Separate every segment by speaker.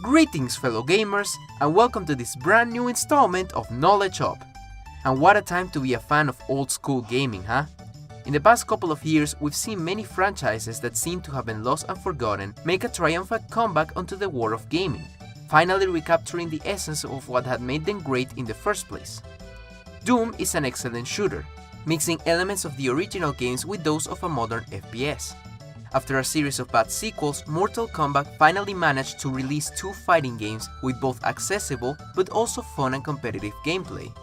Speaker 1: Greetings fellow gamers, and welcome to this brand new installment of KnowledgeUp. And what a time to be a fan of old school gaming, huh? In the past couple of years, we've seen many franchises that seem to have been lost and forgotten make a triumphant comeback onto the world of gaming, finally recapturing the essence of what had made them great in the first place. Doom is an excellent shooter, mixing elements of the original games with those of a modern FPS. After a series of bad sequels, Mortal Kombat finally managed to release two fighting games with both accessible but also fun and competitive gameplay.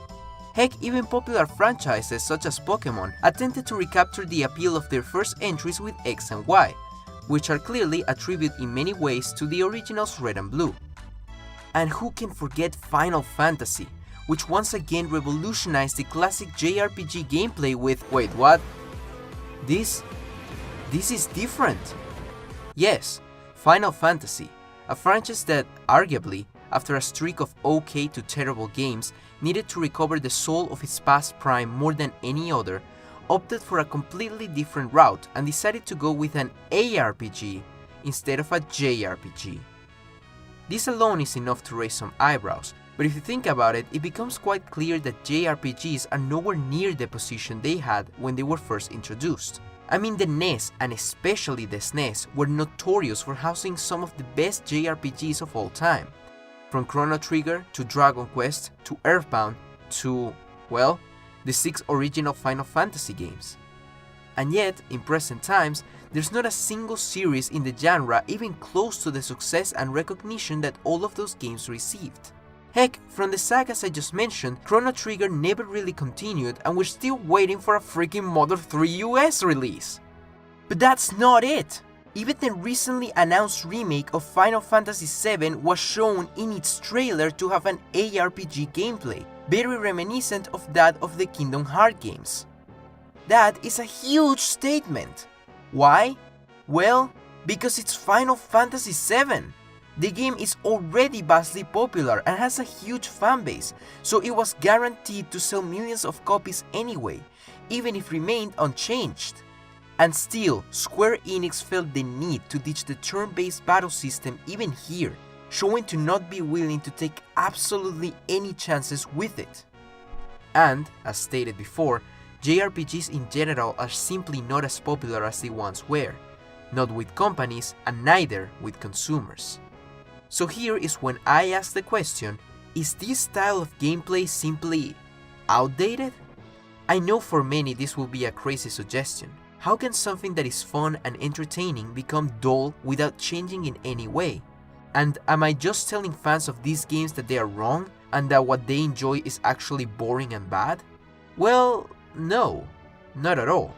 Speaker 1: Heck, even popular franchises such as Pokémon attempted to recapture the appeal of their first entries with X and Y, which are clearly a tribute in many ways to the originals Red and Blue. And who can forget Final Fantasy, which once again revolutionized the classic JRPG gameplay with, wait, what? This is different. Yes, Final Fantasy, a franchise that, arguably, after a streak of okay to terrible games, needed to recover the soul of its past prime more than any other, opted for a completely different route and decided to go with an ARPG instead of a JRPG. This alone is enough to raise some eyebrows, but if you think about it, it becomes quite clear that JRPGs are nowhere near the position they had when they were first introduced. I mean, the NES, and especially the SNES, were notorious for housing some of the best JRPGs of all time. From Chrono Trigger, to Dragon Quest, to Earthbound, to, well, the 6 original Final Fantasy games. And yet, in present times, there's not a single series in the genre even close to the success and recognition that all of those games received. Heck, from the sagas I just mentioned, Chrono Trigger never really continued and we're still waiting for a freaking Mother 3 US release. But that's not it! Even the recently announced remake of Final Fantasy VII was shown in its trailer to have an ARPG gameplay, very reminiscent of that of the Kingdom Hearts games. That is a huge statement. Why? Well, because it's Final Fantasy VII. The game is already vastly popular and has a huge fanbase, so it was guaranteed to sell millions of copies anyway, even if it remained unchanged. And still, Square Enix felt the need to ditch the turn-based battle system even here, showing to not be willing to take absolutely any chances with it. And, as stated before, JRPGs in general are simply not as popular as they once were, not with companies and neither with consumers. So here is when I ask the question, is this style of gameplay simply outdated? I know for many this will be a crazy suggestion. How can something that is fun and entertaining become dull without changing in any way? And am I just telling fans of these games that they are wrong and that what they enjoy is actually boring and bad? Well, no, not at all.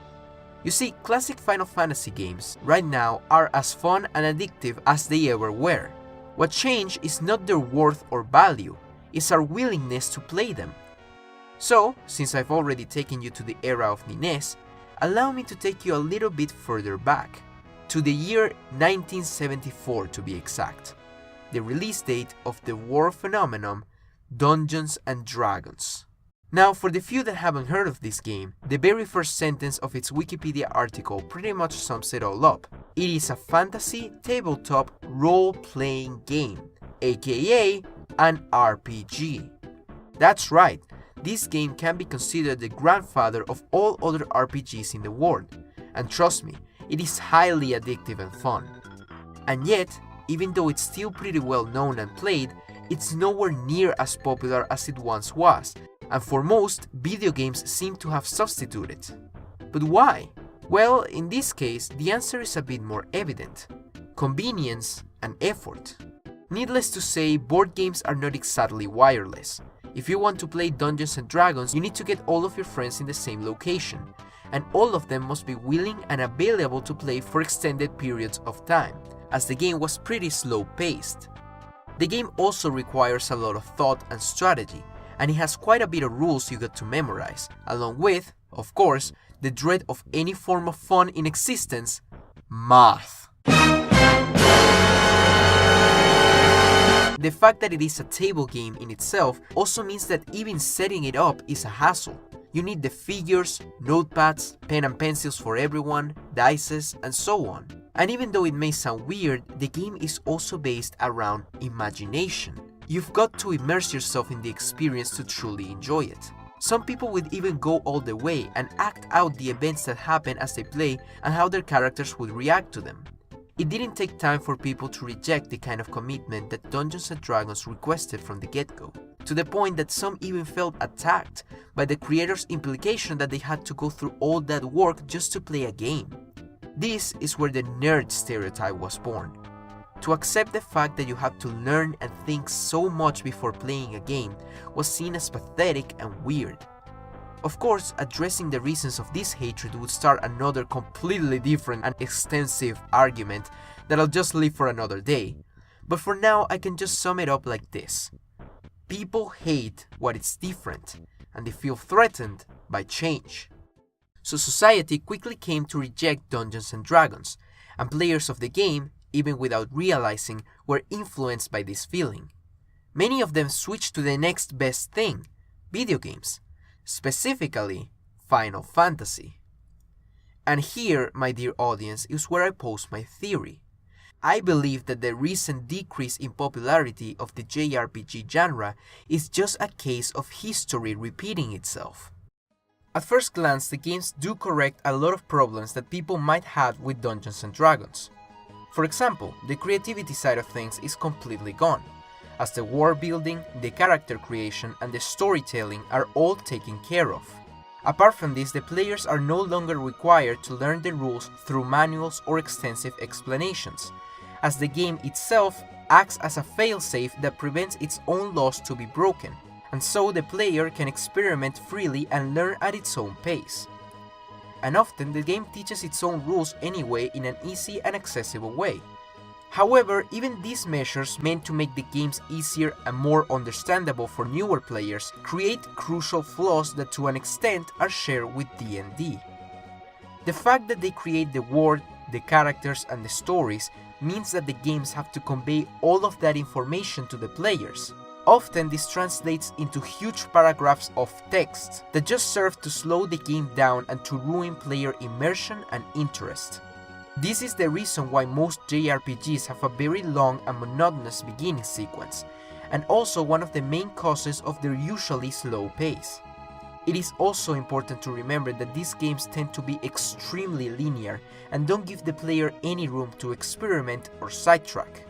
Speaker 1: You see, classic Final Fantasy games right now are as fun and addictive as they ever were. What changed is not their worth or value, it's our willingness to play them. So, since I've already taken you to the era of the NES, allow me to take you a little bit further back, to the year 1974 to be exact, the release date of the world phenomenon Dungeons and Dragons. Now, for the few that haven't heard of this game, the very first sentence of its Wikipedia article pretty much sums it all up. It is a fantasy tabletop role-playing game, aka an RPG. That's right, this game can be considered the grandfather of all other RPGs in the world, and trust me, it is highly addictive and fun. And yet, even though it's still pretty well known and played, it's nowhere near as popular as it once was, and for most, video games seem to have substituted. But why? Well, in this case, the answer is a bit more evident. Convenience and effort. Needless to say, board games are not exactly wireless. If you want to play Dungeons and Dragons, you need to get all of your friends in the same location, and all of them must be willing and available to play for extended periods of time, as the game was pretty slow-paced. The game also requires a lot of thought and strategy, and it has quite a bit of rules you got to memorize, along with, of course, the dread of any form of fun in existence, math. The fact that it is a table game in itself also means that even setting it up is a hassle. You need the figures, notepads, pen and pencils for everyone, dices, and so on. And even though it may sound weird, the game is also based around imagination. You've got to immerse yourself in the experience to truly enjoy it. Some people would even go all the way and act out the events that happen as they play and how their characters would react to them. It didn't take time for people to reject the kind of commitment that Dungeons & Dragons requested from the get-go, to the point that some even felt attacked by the creators' implication that they had to go through all that work just to play a game. This is where the nerd stereotype was born. To accept the fact that you have to learn and think so much before playing a game was seen as pathetic and weird. Of course, addressing the reasons of this hatred would start another completely different and extensive argument that I'll just leave for another day. But for now, I can just sum it up like this. People hate what is different, and they feel threatened by change. So society quickly came to reject Dungeons & Dragons, and players of the game, even without realizing, were influenced by this feeling. Many of them switched to the next best thing, video games, specifically Final Fantasy. And here, my dear audience, is where I pose my theory. I believe that the recent decrease in popularity of the JRPG genre is just a case of history repeating itself. At first glance, the games do correct a lot of problems that people might have with Dungeons & Dragons. For example, the creativity side of things is completely gone, as the world building, the character creation, and the storytelling are all taken care of. Apart from this, the players are no longer required to learn the rules through manuals or extensive explanations, as the game itself acts as a failsafe that prevents its own laws to be broken, and so the player can experiment freely and learn at its own pace. And often the game teaches its own rules anyway in an easy and accessible way. However, even these measures meant to make the games easier and more understandable for newer players create crucial flaws that to an extent are shared with D&D. The fact that they create the world, the characters and the stories means that the games have to convey all of that information to the players. Often this translates into huge paragraphs of text that just serve to slow the game down and to ruin player immersion and interest. This is the reason why most JRPGs have a very long and monotonous beginning sequence, and also one of the main causes of their usually slow pace. It is also important to remember that these games tend to be extremely linear and don't give the player any room to experiment or sidetrack.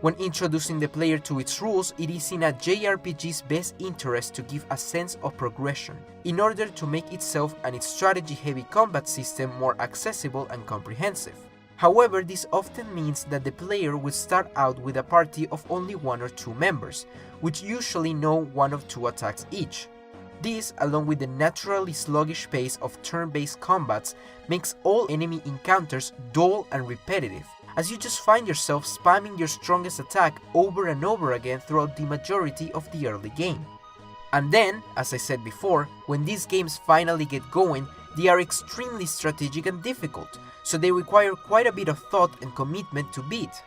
Speaker 1: When introducing the player to its rules, it is in a JRPG's best interest to give a sense of progression, in order to make itself and its strategy-heavy combat system more accessible and comprehensive. However, this often means that the player will start out with a party of only 1 or 2 members, which usually know 1 of 2 attacks each. This, along with the naturally sluggish pace of turn-based combats, makes all enemy encounters dull and repetitive, as you just find yourself spamming your strongest attack over and over again throughout the majority of the early game. And then, as I said before, when these games finally get going, they are extremely strategic and difficult, so they require quite a bit of thought and commitment to beat.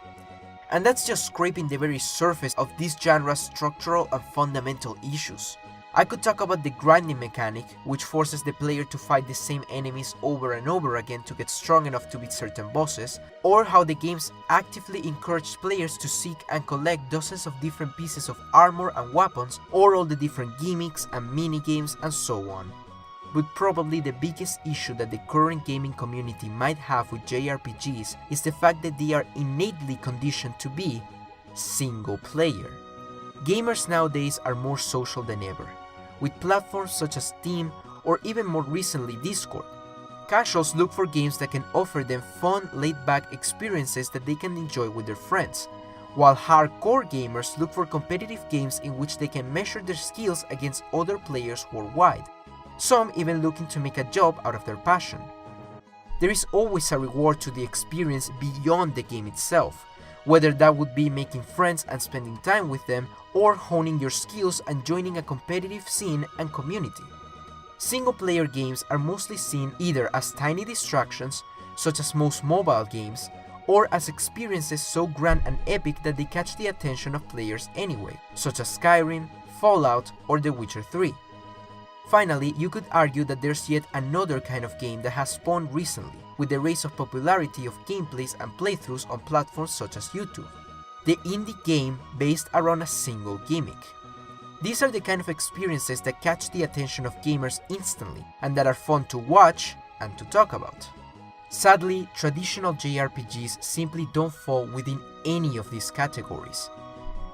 Speaker 1: And that's just scraping the very surface of this genre's structural and fundamental issues. I could talk about the grinding mechanic, which forces the player to fight the same enemies over and over again to get strong enough to beat certain bosses, or how the games actively encourage players to seek and collect dozens of different pieces of armor and weapons, or all the different gimmicks and minigames and so on. But probably the biggest issue that the current gaming community might have with JRPGs is the fact that they are innately conditioned to be single player. Gamers nowadays are more social than ever, with platforms such as Steam or even more recently Discord. Casuals look for games that can offer them fun, laid-back experiences that they can enjoy with their friends, while hardcore gamers look for competitive games in which they can measure their skills against other players worldwide, some even looking to make a job out of their passion. There is always a reward to the experience beyond the game itself, whether that would be making friends and spending time with them, or honing your skills and joining a competitive scene and community. Single-player games are mostly seen either as tiny distractions, such as most mobile games, or as experiences so grand and epic that they catch the attention of players anyway, such as Skyrim, Fallout, or The Witcher 3. Finally, you could argue that there's yet another kind of game that has spawned recently, with the rise of popularity of gameplays and playthroughs on platforms such as YouTube. The indie game based around a single gimmick. These are the kind of experiences that catch the attention of gamers instantly, and that are fun to watch and to talk about. Sadly, traditional JRPGs simply don't fall within any of these categories.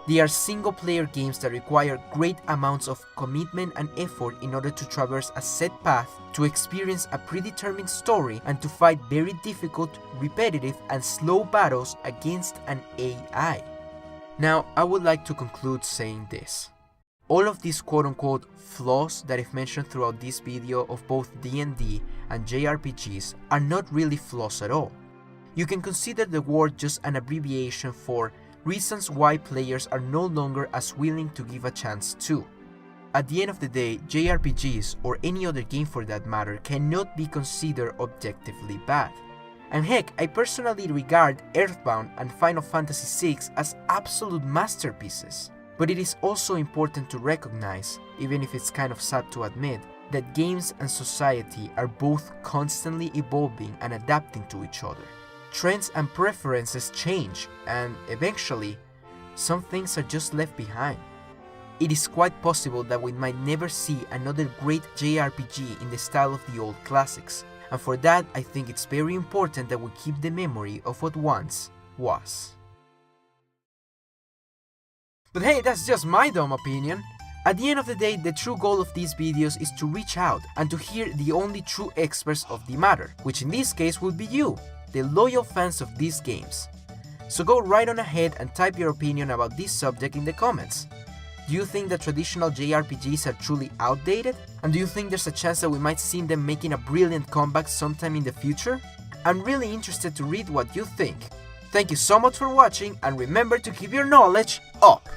Speaker 1: They are single-player games that require great amounts of commitment and effort in order to traverse a set path, to experience a predetermined story, and to fight very difficult, repetitive, and slow battles against an AI. Now, I would like to conclude saying this. All of these quote-unquote flaws that I've mentioned throughout this video of both D&D and JRPGs are not really flaws at all. You can consider the word just an abbreviation for reasons why players are no longer as willing to give a chance to. At the end of the day, JRPGs, or any other game for that matter, cannot be considered objectively bad. And heck, I personally regard Earthbound and Final Fantasy VI as absolute masterpieces. But it is also important to recognize, even if it's kind of sad to admit, that games and society are both constantly evolving and adapting to each other. Trends and preferences change, and eventually, some things are just left behind. It is quite possible that we might never see another great JRPG in the style of the old classics, and for that I think it's very important that we keep the memory of what once was. But hey, that's just my dumb opinion. At the end of the day, the true goal of these videos is to reach out and to hear the only true experts of the matter, which in this case would be you, the loyal fans of these games. So go right on ahead and type your opinion about this subject in the comments. Do you think that traditional JRPGs are truly outdated? And do you think there's a chance that we might see them making a brilliant comeback sometime in the future? I'm really interested to read what you think. Thank you so much for watching, and remember to keep your knowledge up!